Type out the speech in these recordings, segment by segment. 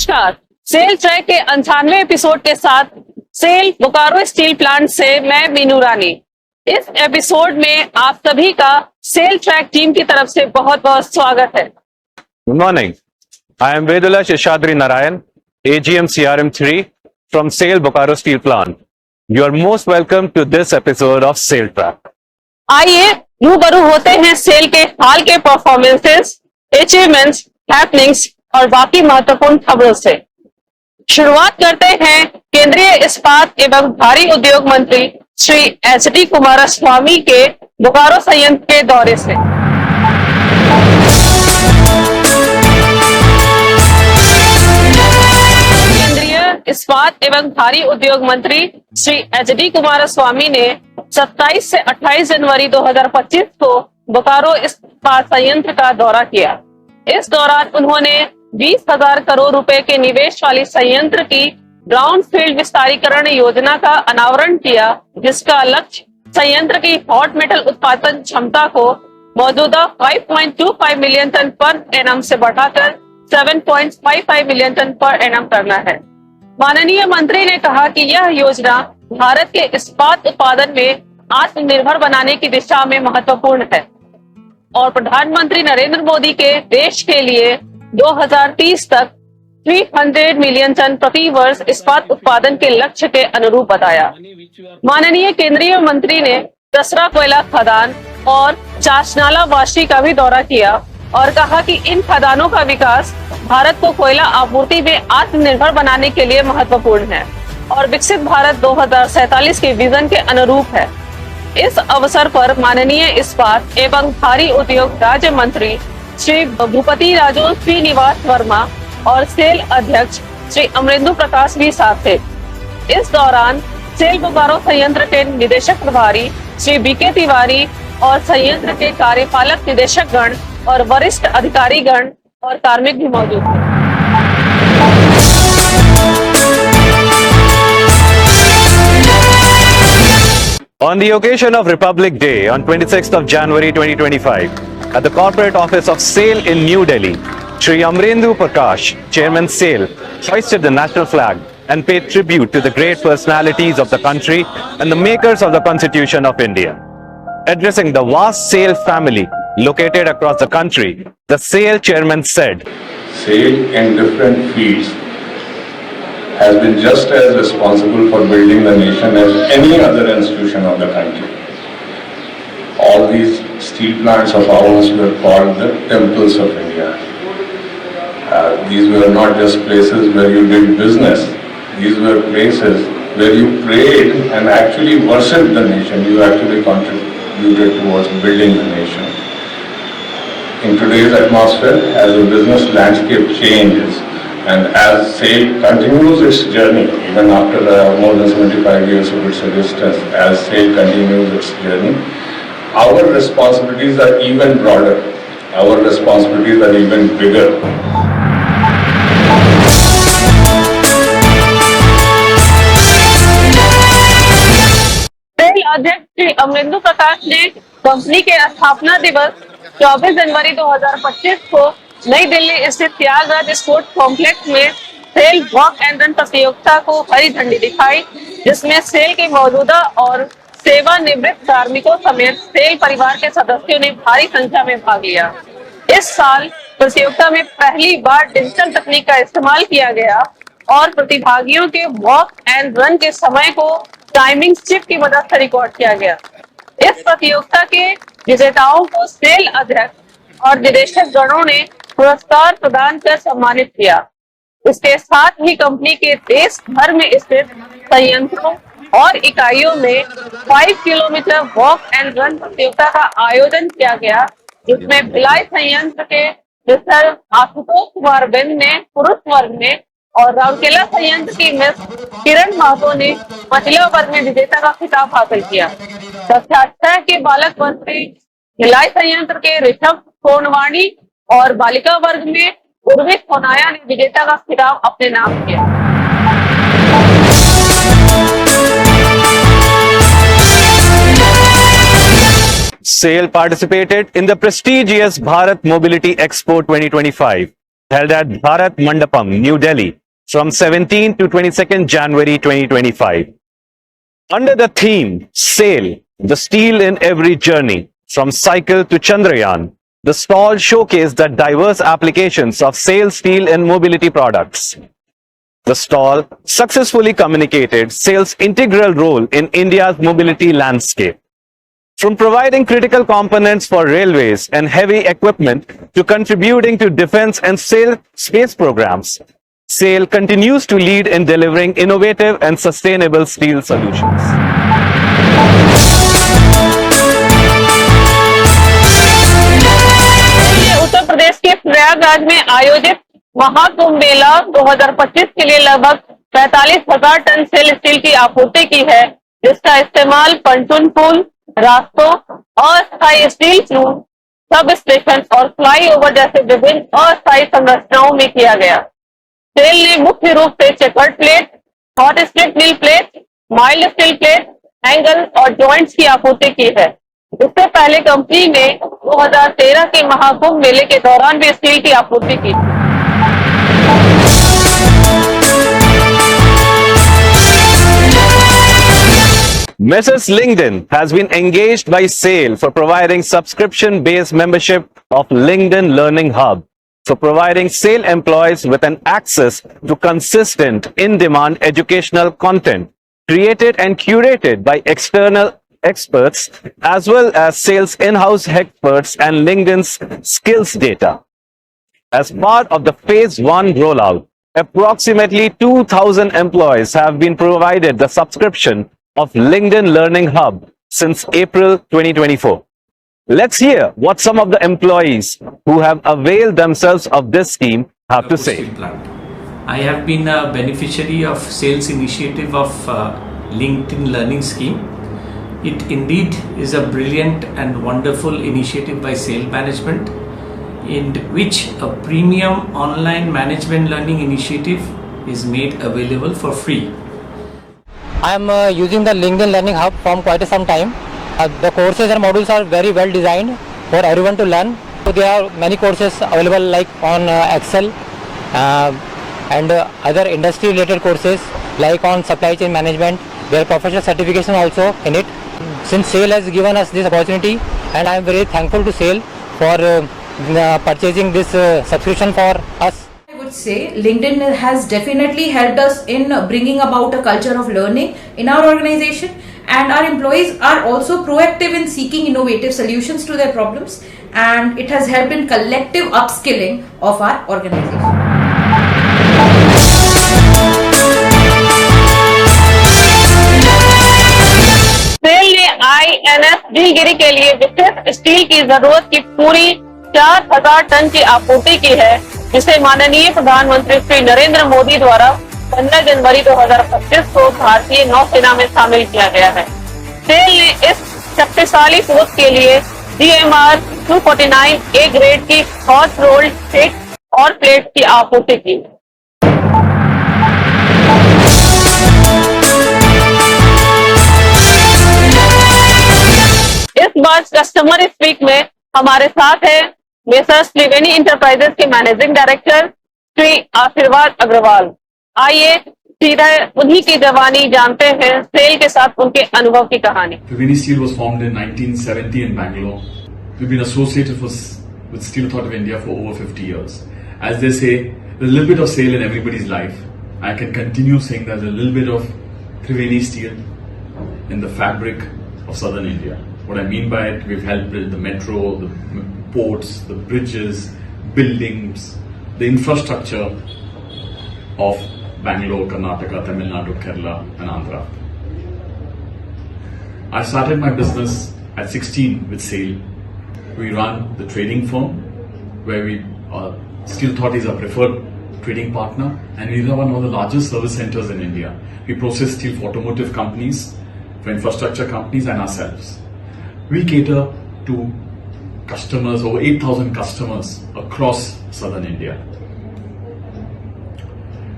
नमस्कार। Cell track के 98 episode के साथ सेल बोकारो स्टील प्लांट से मैं मीनू रानी। इस एपिसोड में आप सभी का सेल ट्रैक टीम की तरफ से बहुत बहुत स्वागत है। Good morning. I am Vedula Sheshadri Narayan, AGM CRM3 from SAIL Bokaro Steel Plant. You are most welcome to this episode of SAIL Track. आइए रूबरू होते हैं सेल के हाल के परफॉर्मेंसेस, अचीवमेंट्स, हैपनिंग्स और बाकी महत्वपूर्ण खबरों से। शुरुआत करते हैं केंद्रीय इस्पात एवं भारी उद्योग मंत्री श्री एच.डी. कुमारस्वामी के बोकारो संयंत्र के दौरे से। केंद्रीय इस्पात एवं भारी उद्योग मंत्री श्री एच.डी. कुमारस्वामी ने 27 से 28 जनवरी 2025 को बोकारो इस्पात संयंत्र का दौरा किया। इस दौरान उन्होंने 20,000 करोड़ रुपए के निवेश वाली संयंत्र की ब्राउन फील्ड विस्तारीकरण योजना का अनावरण किया, जिसका लक्ष्य संयंत्र की हॉट मेटल उत्पादन क्षमता को मौजूदा 5.25 मिलियन टन पर एनम से बढ़ाकर 7.55 मिलियन टन पर एनम करना है। माननीय मंत्री ने कहा कि यह योजना भारत के इस्पात उत्पादन में आत्मनिर्भर बनाने की दिशा में महत्वपूर्ण है और प्रधानमंत्री नरेंद्र मोदी के देश के लिए 2030 तक 300 मिलियन टन प्रति वर्ष इस्पात उत्पादन के लक्ष्य के अनुरूप बताया। माननीय केंद्रीय मंत्री ने दसरा कोयला खदान और चाचनाला वाशी का भी दौरा किया और कहा कि इन खदानों का विकास भारत को कोयला आपूर्ति में आत्मनिर्भर बनाने के लिए महत्वपूर्ण है और विकसित भारत 2047 के विजन के अनुरूप है। इस अवसर पर माननीय इस्पात एवं भारी उद्योग राज्य मंत्री श्री भूपति राजू श्रीनिवास वर्मा और सेल अध्यक्ष श्री अमरेंदु प्रकाश भी साथ थे। इस दौरान सेल बोकारो संयंत्र के निदेशक प्रभारी श्री बीके तिवारी और संयंत्र के कार्यपालक निदेशक गण और वरिष्ठ अधिकारी गण और कार्मिक भी मौजूद थे। On the occasion of Republic Day on 26th of January 2025, at the corporate office of SAIL in New Delhi, Shri Amrendu Prakash, Chairman SAIL, hoisted the national flag and paid tribute to the great personalities of the country and the makers of the Constitution of India. Addressing the vast SAIL family located across the country, the SAIL chairman said, SAIL in different fields has been just as responsible for building the nation as any other institution of the country. All these steel plants of ours were called the temples of India. These were not just places where you did business. These were places where you prayed and actually worshipped the nation. You actually contributed towards building the nation. In today's atmosphere, as the business landscape changes and as SAIL continues its journey, even after more than 75 years of its existence, as SAIL continues its journey, our responsibilities are even broader. Our responsibilities are even bigger. SAIL अध्यक्ष श्री अमरेंदु प्रकाश ने company के स्थापना दिवस 24 जनवरी 2025 को नई दिल्ली स्थित Tyagaraja sports complex में cell walk and run प्रतियोगिता को हरी झंडी दिखाई, जिसमें सेल के मौजूदा और सेवानिवृत्त कार्मिकों समेत सेल परिवार के सदस्यों ने भारी संख्या में भाग लिया। इस साल प्रतियोगिता में पहली बार डिजिटल तकनीक का इस्तेमाल किया गया और प्रतिभागियों के वॉक एंड रन के समय को टाइमिंग चिप की मदद से रिकॉर्ड किया गया। इस प्रतियोगिता के विजेताओं को सेल अध्यक्ष और निदेशक गणों ने पुरस्कार प्रदान कर सम्मानित किया। इसके साथ ही कंपनी के देश भर में स्थित संयंत्रों और इकाइयों में 5 किलोमीटर वॉक एंड रन प्रतियोगिता का आयोजन किया गया, जिसमें भिलाई संयंत्र के मिस्टर आशुतोष कुमार बिंद ने पुरुष वर्ग में और राउरकेला संयंत्र की मिस किरण महतो ने महिला वर्ग में विजेता का खिताब हासिल किया। कक्षा 6 के बालक वर्ग में भिलाई संयंत्र के ऋषभ सोनवाणी और बालिका वर्ग में उर्वी सोनाया ने विजेता का खिताब अपने नाम किया। SAIL participated in the prestigious Bharat Mobility Expo 2025 held at Bharat Mandapam, New Delhi, from 17 to 22nd January 2025. Under the theme Sail, the Steel in Every Journey, from cycle to Chandrayaan, the stall showcased the diverse applications of SAIL steel in mobility products. The stall successfully communicated SAIL's integral role in India's mobility landscape. From providing critical components for railways and heavy equipment to contributing to defense and space programs, SAIL continues to lead in delivering innovative and sustainable steel solutions. Uttar Pradesh के प्रयागराज में आयोजित महाकुंभ मेला 2025 के लिए लगभग 45,000 ton cell steel की आपूर्ति की है, जिसका इस्तेमाल पंटून पुल, रास्तों, अस्थायी स्टील फ्लूट, सब स्टेशन और फ्लाईओवर जैसे विभिन्न अस्थायी संरचनाओं में किया गया। सेल ने मुख्य रूप से chequered plate, hot strip mill plate, mild steel plate, angle और जॉइंट्स की आपूर्ति की है। इससे पहले कंपनी ने 2013 के महाकुंभ मेले के दौरान भी स्टील की आपूर्ति की। Mrs. LinkedIn has been engaged by SAIL for providing subscription-based membership of LinkedIn Learning Hub, for providing SAIL employees with an access to consistent, in-demand educational content created and curated by external experts, as well as SAIL's in-house experts and LinkedIn's skills data. As part of the Phase 1 rollout, approximately 2,000 employees have been provided the subscription of LinkedIn Learning Hub since April 2024. Let's hear what some of the employees who have availed themselves of this scheme have to say. I have been a beneficiary of SAIL's initiative of LinkedIn Learning Scheme. It indeed is a brilliant and wonderful initiative by SAIL management, in which a premium online management learning initiative is made available for free. I am using the LinkedIn Learning Hub from quite some time. The courses and modules are very well designed for everyone to learn. So there are many courses available like on Excel and other industry related courses like on supply chain management. There are professional certification also in it. Since SAIL has given us this opportunity, and I am very thankful to SAIL for purchasing this subscription for us. I would say LinkedIn has definitely helped us in bringing about a culture of learning in our organization, and our employees are also proactive in seeking innovative solutions to their problems, and it has helped in collective upskilling of our organization. SAIL ने INS ढीलगिरी के लिए विशेष steel की जरूरत की पूरी 4,000 ton की आपूर्ति की है, जिसे माननीय प्रधानमंत्री श्री नरेंद्र मोदी द्वारा 15 जनवरी 2025 को भारतीय नौसेना में शामिल किया गया है। सेल ने इस शक्तिशाली पोत के लिए GMR 249A ग्रेड की हॉट रोल्ड स्टिक और प्लेट की आपूर्ति की। इस बार कस्टमर स्पीक में हमारे साथ है मेसर्स त्रिवेणी इंटरप्राइजेस के मैनेजिंग डायरेक्टर श्री आशीर्वाद अग्रवाल। आइए सीधा उन्हीं की जवानी जानते हैं, सेल के साथ उनके अनुभव की कहानी। Triveni Steel was formed in 1970 in Bangalore. We've been associated with Steel Authority of India for over 50 years. As they say, there's a little bit of SAIL in everybody's life. I can continue saying there's a little bit of Triveni Steel in the fabric of southern India. What I mean by it, we've helped build the metro, the ports, the bridges, buildings, the infrastructure of Bangalore, Karnataka, Tamil Nadu, Kerala and Andhra. I started my business at 16 with SAIL. We run the trading firm where Steel Authority is our preferred trading partner, and we are one of the largest service centers in India. We process steel for automotive companies, for infrastructure companies and ourselves. We cater to customers, over 8,000 customers across southern India.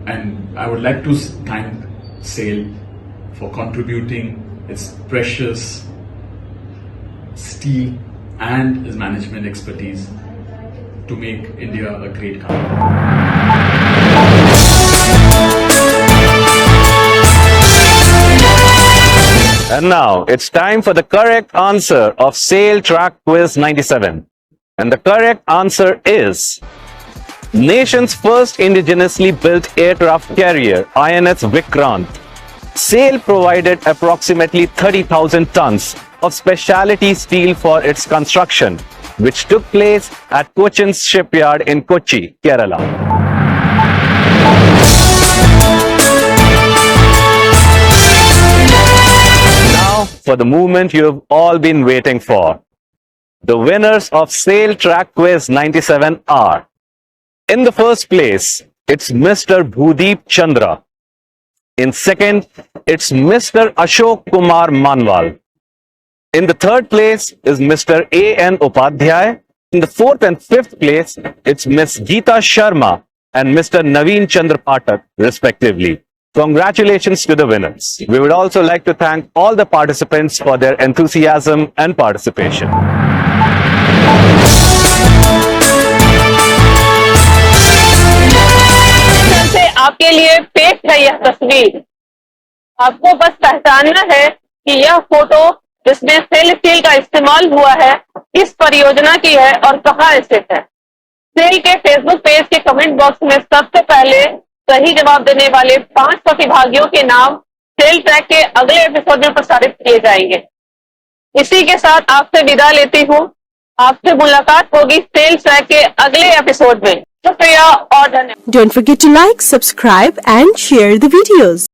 And I would like to thank SAIL for contributing its precious steel and its management expertise to make India a great country. And now it's time for the correct answer of SAIL Track Quiz 97. And the correct answer is nation's first indigenously built aircraft carrier, INS Vikrant. SAIL provided approximately 30,000 tons of specialty steel for its construction, which took place at Cochin's shipyard in Kochi, Kerala. Now for the moment you have all been waiting for. The winners of SAIL Track Quiz 97 are, in the first place, it's Mr. Bhudeep Chandra. In second, it's Mr. Ashok Kumar Manwal. In the third place is Mr. A.N. Upadhyay. In the fourth and fifth place, it's Miss Geeta Sharma and Mr. Naveen Chandra Pathak, respectively. Congratulations to the winners. We would also like to thank all the participants for their enthusiasm and participation. से आपके लिए पेश है यह तस्वीर। आपको बस पहचानना है कि यह फोटो जिसमें सेल स्टील का इस्तेमाल हुआ है किस परियोजना की है और कहाँ स्थित है। सेल के फेसबुक पेज के कमेंट बॉक्स में सबसे पहले सही जवाब देने वाले 5 प्रतिभागियों के नाम सेल ट्रैक के अगले एपिसोड में प्रसारित किए जाएंगे। इसी के साथ आपसे विदा लेती हूँ। आपसे मुलाकात होगी सेल ट्रैक के अगले एपिसोड में। शुक्रिया और धन्यवाद। Don't forget to like, subscribe and share the videos.